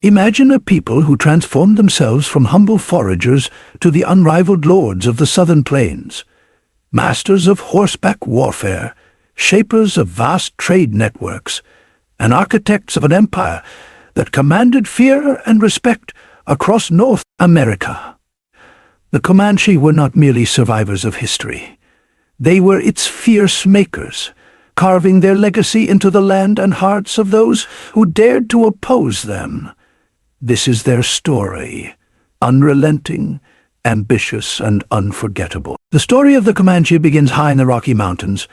Imagine a people who transformed themselves from humble foragers to the unrivaled lords of the southern plains, masters of horseback warfare, shapers of vast trade networks, and architects of an empire that commanded fear and respect across North America. The Comanche were not merely survivors of history. They were its fierce makers, carving their legacy into the land and hearts of those who dared to oppose them. This is their story, unrelenting, ambitious, and unforgettable. The story of the Comanche begins high in the Rocky Mountains,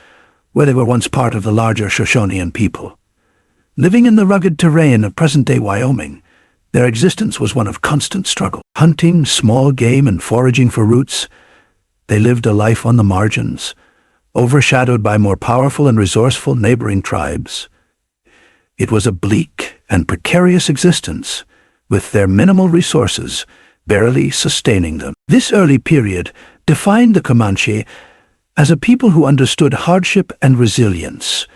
where they were once part of the larger Shoshonean people. Living in the rugged terrain of present-day Wyoming, their existence was one of constant struggle. Hunting small game and foraging for roots, they lived a life on the margins, overshadowed by more powerful and resourceful neighboring tribes. It was a bleak and precarious existence, with their minimal resources barely sustaining them. This early period defined the Comanche as a people who understood hardship and resilience,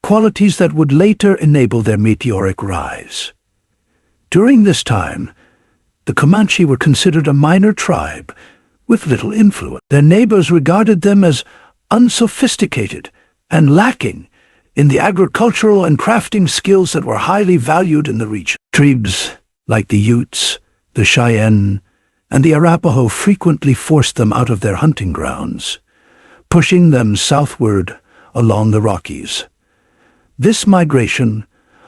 qualities that would later enable their meteoric rise. During this time, the Comanche were considered a minor tribe with little influence. Their neighbors regarded them as unsophisticated and lacking in the agricultural and crafting skills that were highly valued in the region. Tribes like the Utes, the Cheyenne, and the Arapaho frequently forced them out of their hunting grounds, pushing them southward along the Rockies. This migration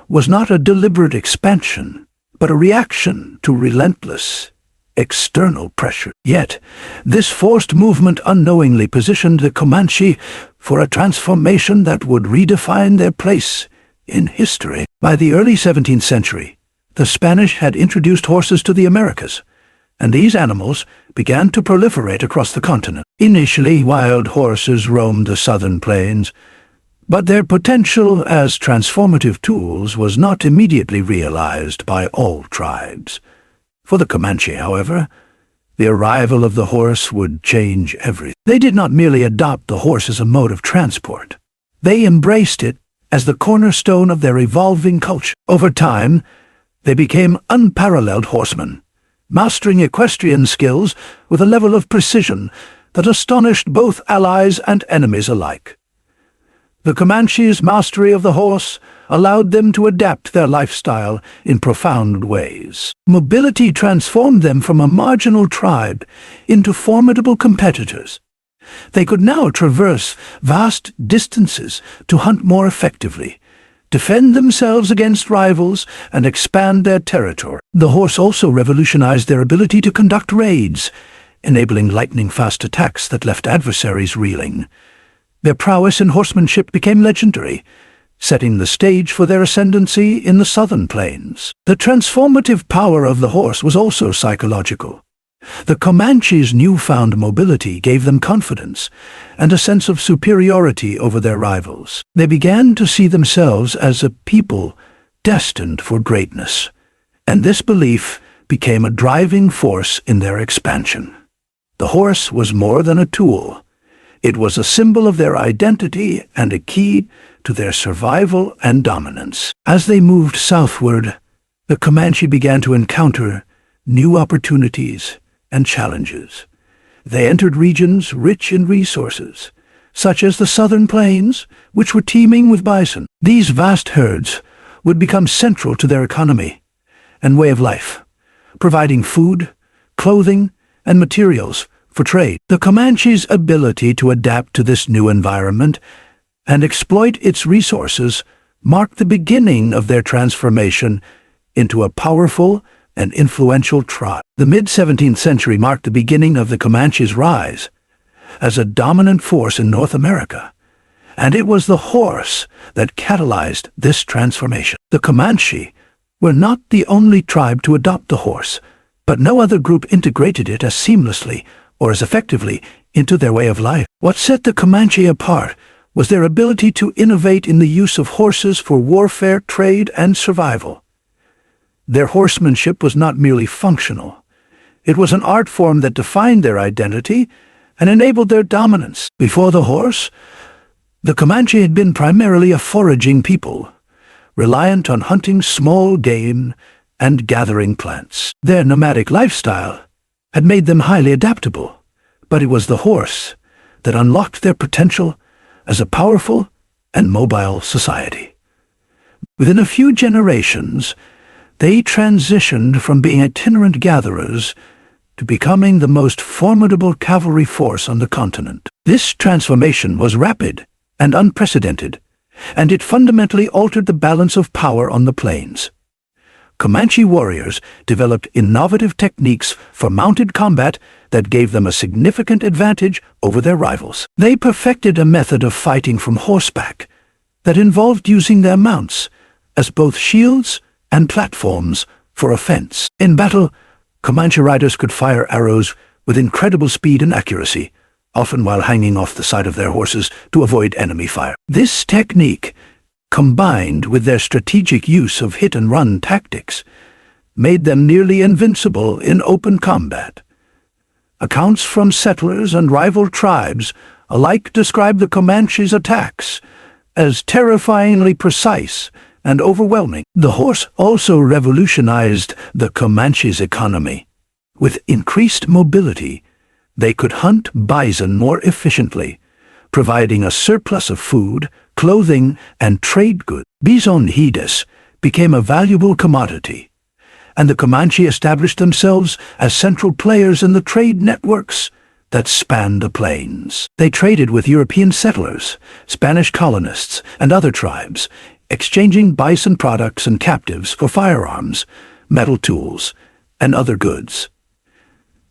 was not a deliberate expansion, but a reaction to relentless external pressure. Yet, this forced movement unknowingly positioned the Comanche for a transformation that would redefine their place in history. By the early 17th century, the Spanish had introduced horses to the Americas, and these animals began to proliferate across the continent. Initially, wild horses roamed the southern plains, but their potential as transformative tools was not immediately realized by all tribes. For the Comanche, however, the arrival of the horse would change everything. They did not merely adopt the horse as a mode of transport. They embraced it as the cornerstone of their evolving culture. Over time, they became unparalleled horsemen, mastering equestrian skills with a level of precision that astonished both allies and enemies alike. The Comanche's mastery of the horse allowed them to adapt their lifestyle in profound ways. Mobility transformed them from a marginal tribe into formidable competitors. They could now traverse vast distances to hunt more effectively, defend themselves against rivals, and expand their territory. The horse also revolutionized their ability to conduct raids, enabling lightning-fast attacks that left adversaries reeling. Their prowess in horsemanship became legendary, setting the stage for their ascendancy in the southern plains. The transformative power of the horse was also psychological. The Comanche's newfound mobility gave them confidence and a sense of superiority over their rivals. They began to see themselves as a people destined for greatness, and this belief became a driving force in their expansion. The horse was more than a tool. It was a symbol of their identity and a key to their survival and dominance. As they moved southward, the Comanche began to encounter new opportunities and challenges. They entered regions rich in resources, such as the southern plains, which were teeming with bison. These vast herds would become central to their economy and way of life, providing food, clothing, and materials for trade. The Comanche's ability to adapt to this new environment and exploit its resources marked the beginning of their transformation into a powerful and influential tribe. The mid-17th century marked the beginning of the Comanche's rise as a dominant force in North America, and it was the horse that catalyzed this transformation. The Comanche were not the only tribe to adopt the horse, but no other group integrated it as seamlessly or as effectively into their way of life. What set the Comanche apart was their ability to innovate in the use of horses for warfare, trade, and survival. Their horsemanship was not merely functional. It was an art form that defined their identity and enabled their dominance. Before the horse, the Comanche had been primarily a foraging people, reliant on hunting small game and gathering plants. Their nomadic lifestyle had made them highly adaptable, but it was the horse that unlocked their potential as a powerful and mobile society. Within a few generations, they transitioned from being itinerant gatherers to becoming the most formidable cavalry force on the continent. This transformation was rapid and unprecedented, and it fundamentally altered the balance of power on the plains. Comanche warriors developed innovative techniques for mounted combat that gave them a significant advantage over their rivals. They perfected a method of fighting from horseback that involved using their mounts as both shields and platforms for offense. In battle, Comanche riders could fire arrows with incredible speed and accuracy, often while hanging off the side of their horses to avoid enemy fire. This technique, combined with their strategic use of hit-and-run tactics, made them nearly invincible in open combat. Accounts from settlers and rival tribes alike describe the Comanches' attacks as terrifyingly precise and overwhelming. The horse also revolutionized the Comanches' economy. With increased mobility, they could hunt bison more efficiently, providing a surplus of food, clothing, and trade goods. Bison hides became a valuable commodity, and the Comanche established themselves as central players in the trade networks that spanned the plains. They traded with European settlers, Spanish colonists, and other tribes, exchanging bison products and captives for firearms, metal tools, and other goods.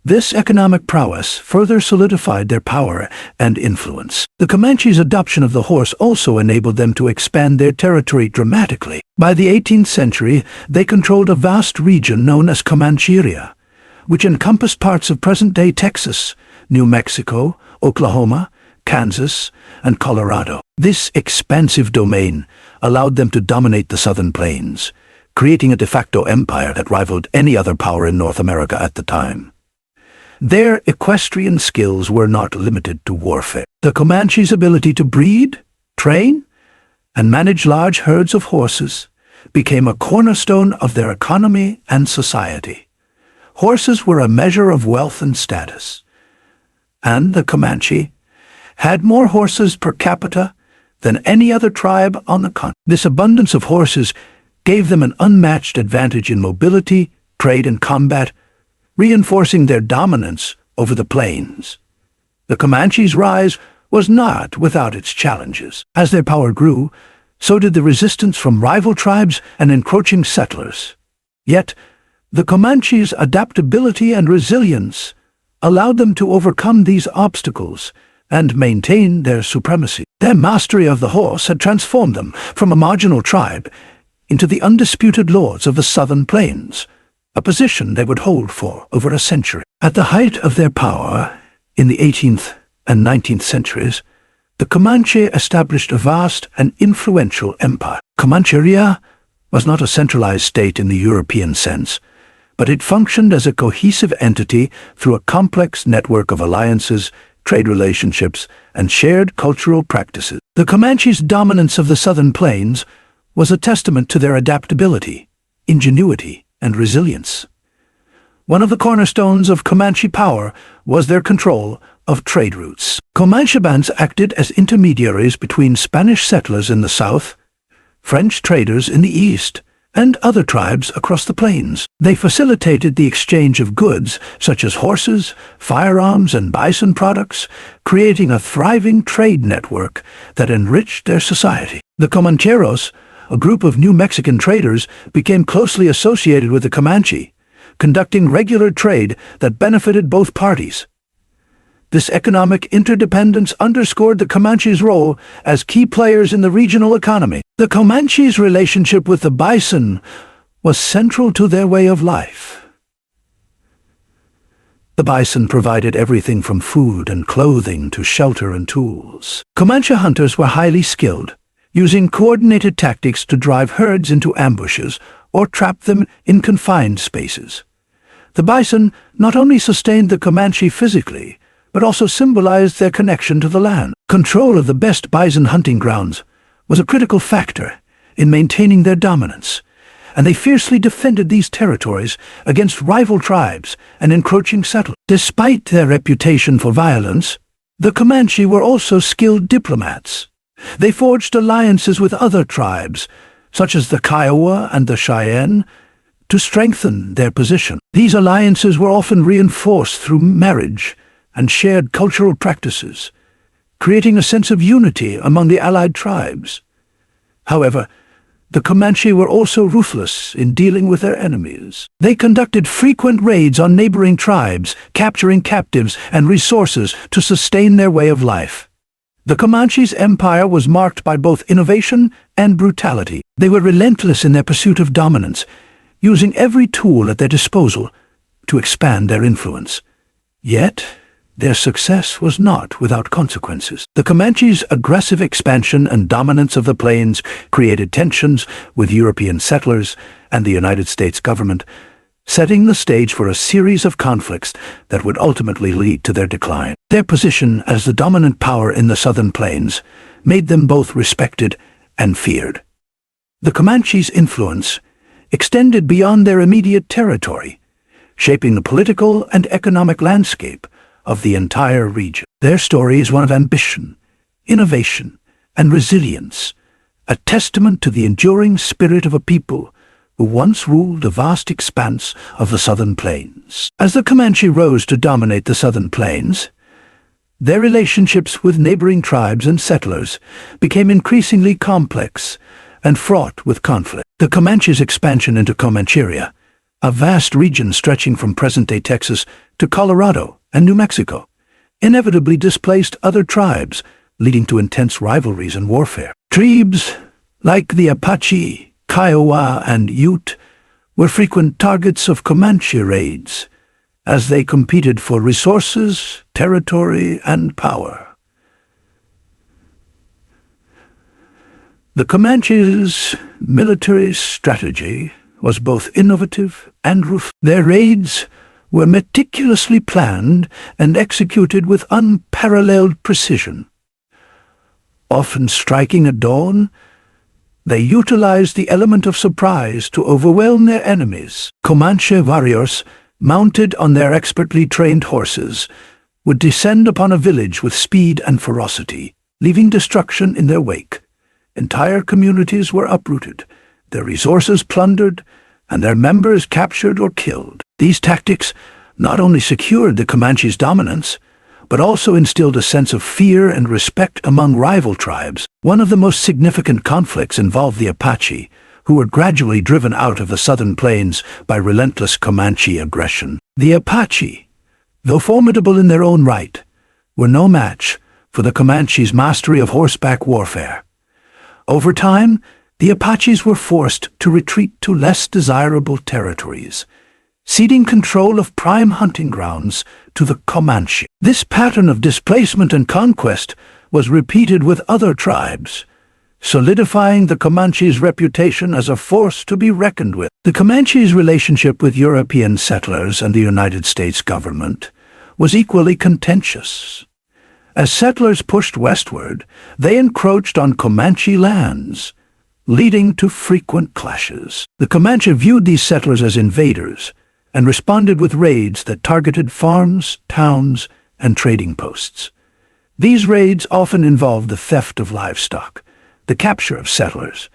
This economic prowess further solidified their power and influence. The Comanches' adoption of the horse also enabled them to expand their territory dramatically. By the 18th century, they controlled a vast region known as Comancheria, which encompassed parts of present-day Texas, New Mexico, Oklahoma, Kansas, and Colorado. This expansive domain allowed them to dominate the southern plains, creating a de facto empire that rivaled any other power in North America at the time. Their equestrian skills were not limited to warfare. The Comanches' ability to breed, train, and manage large herds of horses became a cornerstone of their economy and society. Horses were a measure of wealth and status, and the Comanche had more horses per capita than any other tribe on the continent. This abundance of horses gave them an unmatched advantage in mobility, trade, and combat, reinforcing their dominance over the plains. The Comanches' rise was not without its challenges. As their power grew, so did the resistance from rival tribes and encroaching settlers. Yet, the Comanches' adaptability and resilience allowed them to overcome these obstacles and maintain their supremacy. Their mastery of the horse had transformed them from a marginal tribe into the undisputed lords of the southern plains, a position they would hold for over a century. At the height of their power, in the 18th and 19th centuries, the Comanche established a vast and influential empire. Comancheria was not a centralized state in the European sense, but it functioned as a cohesive entity through a complex network of alliances, trade relationships, and shared cultural practices. The Comanches' dominance of the southern plains was a testament to their adaptability, ingenuity, and resilience. One of the cornerstones of Comanche power was their control of trade routes. Comanche bands acted as intermediaries between Spanish settlers in the south, French traders in the east, and other tribes across the plains. They facilitated the exchange of goods such as horses, firearms, and bison products, creating a thriving trade network that enriched their society. The Comancheros, a group of New Mexican traders, became closely associated with the Comanche, conducting regular trade that benefited both parties. This economic interdependence underscored the Comanches' role as key players in the regional economy. The Comanches' relationship with the bison was central to their way of life. The bison provided everything from food and clothing to shelter and tools. Comanche hunters were highly skilled, using coordinated tactics to drive herds into ambushes or trap them in confined spaces. The bison not only sustained the Comanche physically, but also symbolized their connection to the land. Control of the best bison hunting grounds was a critical factor in maintaining their dominance, and they fiercely defended these territories against rival tribes and encroaching settlers. Despite their reputation for violence, the Comanche were also skilled diplomats. They forged alliances with other tribes, such as the Kiowa and the Cheyenne, to strengthen their position. These alliances were often reinforced through marriage and shared cultural practices, creating a sense of unity among the allied tribes. However, the Comanche were also ruthless in dealing with their enemies. They conducted frequent raids on neighboring tribes, capturing captives and resources to sustain their way of life. The Comanche's empire was marked by both innovation and brutality. They were relentless in their pursuit of dominance, using every tool at their disposal to expand their influence. Yet, their success was not without consequences. The Comanche's aggressive expansion and dominance of the plains created tensions with European settlers and the United States government, setting the stage for a series of conflicts that would ultimately lead to their decline. Their position as the dominant power in the southern plains made them both respected and feared. The Comanche's influence extended beyond their immediate territory, shaping the political and economic landscape of the entire region. Their story is one of ambition, innovation, and resilience, a testament to the enduring spirit of a people who once ruled a vast expanse of the southern plains. As the Comanche rose to dominate the southern plains, their relationships with neighboring tribes and settlers became increasingly complex and fraught with conflict. The Comanche's expansion into Comancheria, a vast region stretching from present-day Texas to Colorado and New Mexico, inevitably displaced other tribes, leading to intense rivalries and warfare. Tribes like the Apache, Kiowa, and Ute were frequent targets of Comanche raids, as they competed for resources, territory, and power. The Comanche's military strategy was both innovative and ruthless. Their raids were meticulously planned and executed with unparalleled precision. Often striking at dawn, they utilized the element of surprise to overwhelm their enemies. Comanche warriors, mounted on their expertly trained horses, would descend upon a village with speed and ferocity, leaving destruction in their wake. Entire communities were uprooted, their resources plundered, and their members captured or killed. These tactics not only secured the Comanche's dominance, but also instilled a sense of fear and respect among rival tribes. One of the most significant conflicts involved the Apache, who were gradually driven out of the southern plains by relentless Comanche aggression. The Apache, though formidable in their own right, were no match for the Comanche's mastery of horseback warfare. Over time, the Apaches were forced to retreat to less desirable territories, ceding control of prime hunting grounds to the Comanche. This pattern of displacement and conquest was repeated with other tribes, solidifying the Comanche's reputation as a force to be reckoned with. The Comanche's relationship with European settlers and the United States government was equally contentious. As settlers pushed westward, they encroached on Comanche lands, leading to frequent clashes. The Comanche viewed these settlers as invaders and responded with raids that targeted farms, towns, and trading posts. These raids often involved the theft of livestock, the capture of settlers,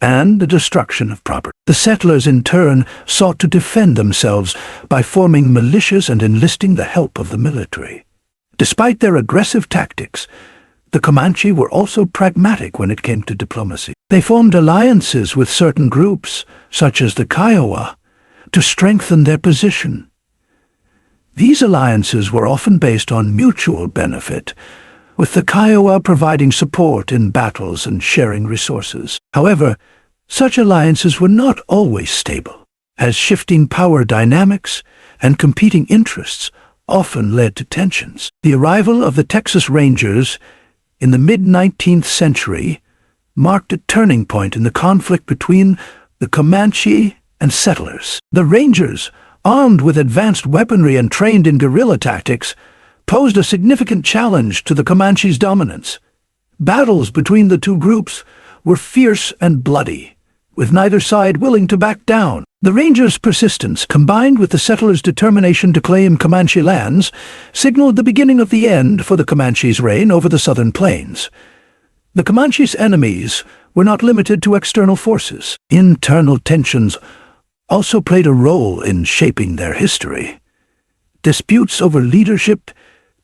and the destruction of property. The settlers, in turn, sought to defend themselves by forming militias and enlisting the help of the military. Despite their aggressive tactics, the Comanche were also pragmatic when it came to diplomacy. They formed alliances with certain groups, such as the Kiowa, to strengthen their position. These alliances were often based on mutual benefit, with the Kiowa providing support in battles and sharing resources. However, such alliances were not always stable, as shifting power dynamics and competing interests often led to tensions. The arrival of the Texas Rangers in the mid-19th century marked a turning point in the conflict between the Comanche and settlers. The Rangers, armed with advanced weaponry and trained in guerrilla tactics, posed a significant challenge to the Comanche's dominance. Battles between the two groups were fierce and bloody, with neither side willing to back down. The Rangers' persistence, combined with the settlers' determination to claim Comanche lands, signaled the beginning of the end for the Comanches' reign over the southern plains. The Comanches' enemies were not limited to external forces. Internal tensions also played a role in shaping their history. Disputes over leadership,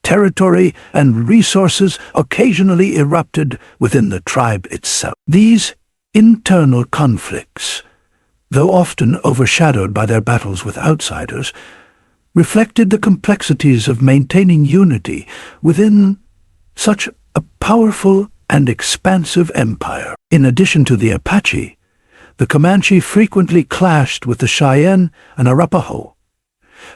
territory, and resources occasionally erupted within the tribe itself. These internal conflicts, though often overshadowed by their battles with outsiders, reflected the complexities of maintaining unity within such a powerful and expansive empire. In addition to the Apache, the Comanche frequently clashed with the Cheyenne and Arapaho,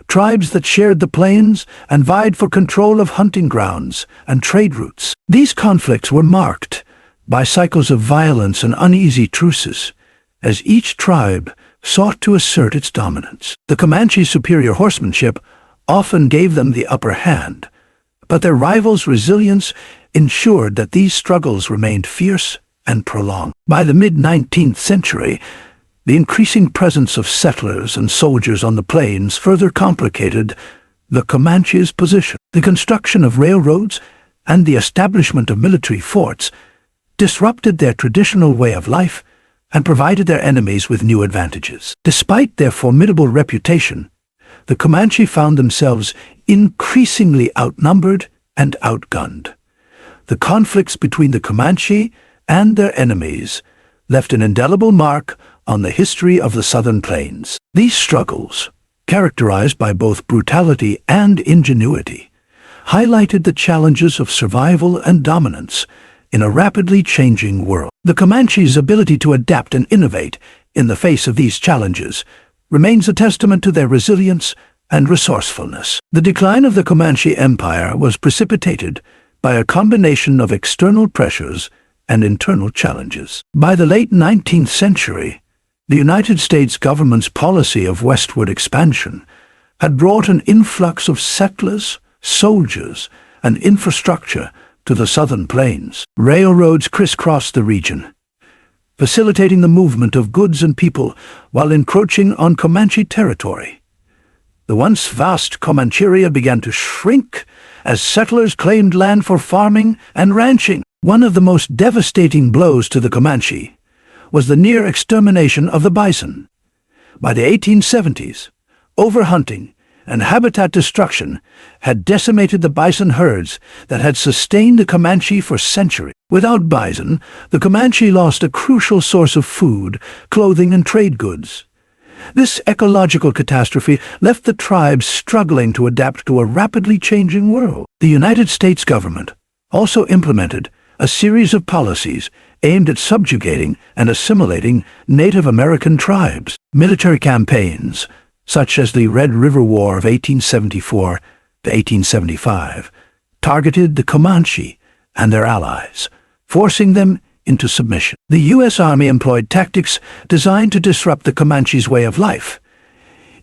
tribes that shared the plains and vied for control of hunting grounds and trade routes. These conflicts were marked by cycles of violence and uneasy truces, as each tribe sought to assert its dominance. The Comanche's superior horsemanship often gave them the upper hand, but their rivals' resilience ensured that these struggles remained fierce and prolonged. By the mid-19th century, the increasing presence of settlers and soldiers on the plains further complicated the Comanches' position. The construction of railroads and the establishment of military forts disrupted their traditional way of life and provided their enemies with new advantages. Despite their formidable reputation, the Comanche found themselves increasingly outnumbered and outgunned. The conflicts between the Comanche and their enemies left an indelible mark on the history of the southern plains. These struggles, characterized by both brutality and ingenuity, highlighted the challenges of survival and dominance in a rapidly changing world. The Comanche's ability to adapt and innovate in the face of these challenges remains a testament to their resilience and resourcefulness. The decline of the Comanche Empire was precipitated by a combination of external pressures and internal challenges. By the late 19th century, the United States government's policy of westward expansion had brought an influx of settlers, soldiers, and infrastructure to the southern plains. Railroads crisscrossed the region, facilitating the movement of goods and people while encroaching on Comanche territory. The once vast Comancheria began to shrink as settlers claimed land for farming and ranching. One of the most devastating blows to the Comanche was the near extermination of the bison. By the 1870s, overhunting and habitat destruction had decimated the bison herds that had sustained the Comanche for centuries. Without bison, the Comanche lost a crucial source of food, clothing, and trade goods. This ecological catastrophe left the tribes struggling to adapt to a rapidly changing world. The United States government also implemented a series of policies aimed at subjugating and assimilating Native American tribes. Military campaigns, such as the Red River War of 1874 to 1875, targeted the Comanche and their allies, forcing them into submission. The U.S. Army employed tactics designed to disrupt the Comanches' way of life,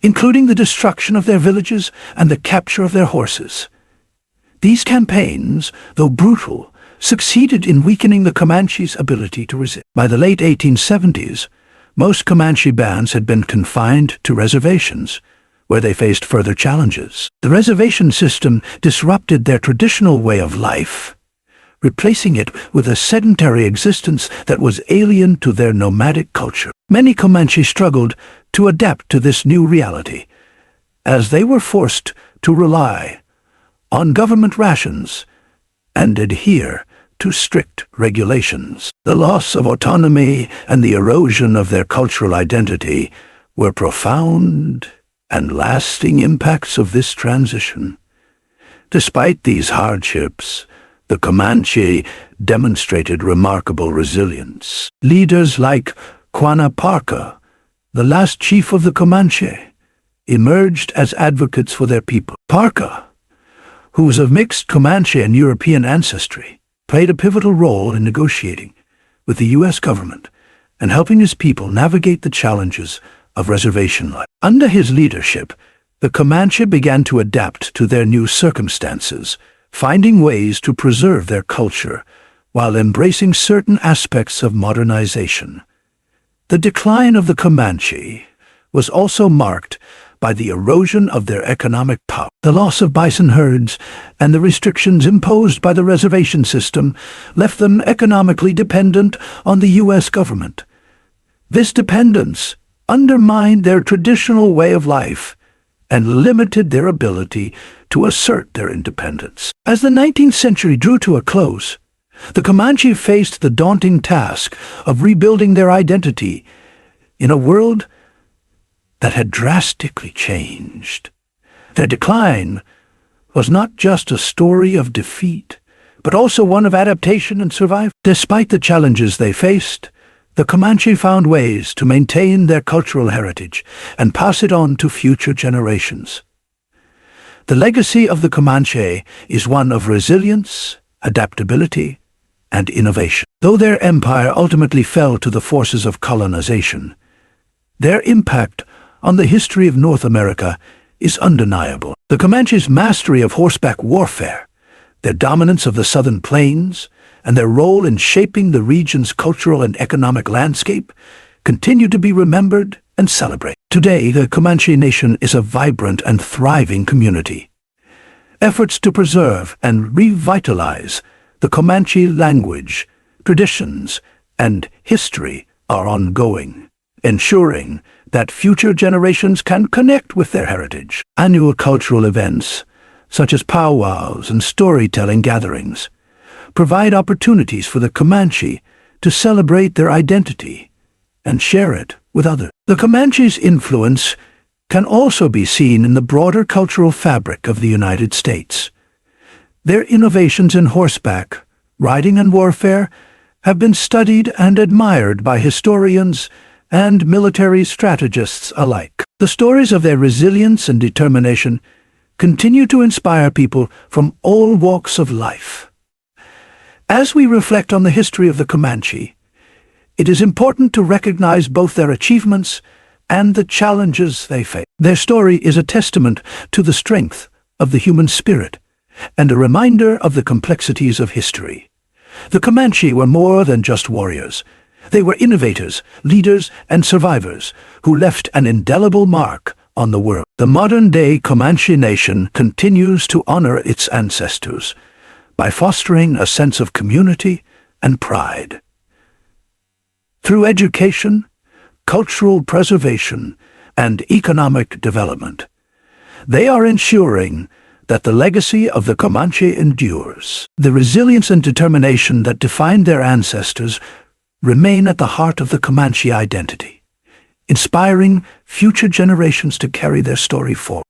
including the destruction of their villages and the capture of their horses. These campaigns, though brutal, succeeded in weakening the Comanches' ability to resist. By the late 1870s, most Comanche bands had been confined to reservations, where they faced further challenges. The reservation system disrupted their traditional way of life, replacing it with a sedentary existence that was alien to their nomadic culture. Many Comanche struggled to adapt to this new reality, as they were forced to rely on government rations and adhere to strict regulations. The loss of autonomy and the erosion of their cultural identity were profound and lasting impacts of this transition. Despite these hardships, the Comanche demonstrated remarkable resilience. Leaders like Quanah Parker, the last chief of the Comanche, emerged as advocates for their people. Parker, who was of mixed Comanche and European ancestry, played a pivotal role in negotiating with the U.S. government and helping his people navigate the challenges of reservation life. Under his leadership, the Comanche began to adapt to their new circumstances, finding ways to preserve their culture while embracing certain aspects of modernization. The decline of the Comanche was also marked by the erosion of their economic power. The loss of bison herds and the restrictions imposed by the reservation system left them economically dependent on the U.S. government. This dependence undermined their traditional way of life and limited their ability to assert their independence. As the 19th century drew to a close, the Comanche faced the daunting task of rebuilding their identity in a world that had drastically changed. Their decline was not just a story of defeat, but also one of adaptation and survival. Despite the challenges they faced, the Comanche found ways to maintain their cultural heritage and pass it on to future generations. The legacy of the Comanche is one of resilience, adaptability, and innovation. Though their empire ultimately fell to the forces of colonization, their impact on the history of North America is undeniable. The Comanche's mastery of horseback warfare, their dominance of the southern plains, and their role in shaping the region's cultural and economic landscape continue to be remembered and celebrated. Today, the Comanche Nation is a vibrant and thriving community. Efforts to preserve and revitalize the Comanche language, traditions, and history are ongoing, ensuring that future generations can connect with their heritage. Annual cultural events, such as powwows and storytelling gatherings, provide opportunities for the Comanche to celebrate their identity and share it with others. The Comanche's influence can also be seen in the broader cultural fabric of the United States. Their innovations in horseback, riding and warfare have been studied and admired by historians and military strategists alike. The stories of their resilience and determination continue to inspire people from all walks of life. As we reflect on the history of the Comanche, it is important to recognize both their achievements and the challenges they face. Their story is a testament to the strength of the human spirit and a reminder of the complexities of history. The Comanche were more than just warriors. They were innovators, leaders, and survivors who left an indelible mark on the world. The modern-day Comanche Nation continues to honor its ancestors by fostering a sense of community and pride. Through education, cultural preservation, and economic development, they are ensuring that the legacy of the Comanche endures. The resilience and determination that defined their ancestors remain at the heart of the Comanche identity, inspiring future generations to carry their story forward.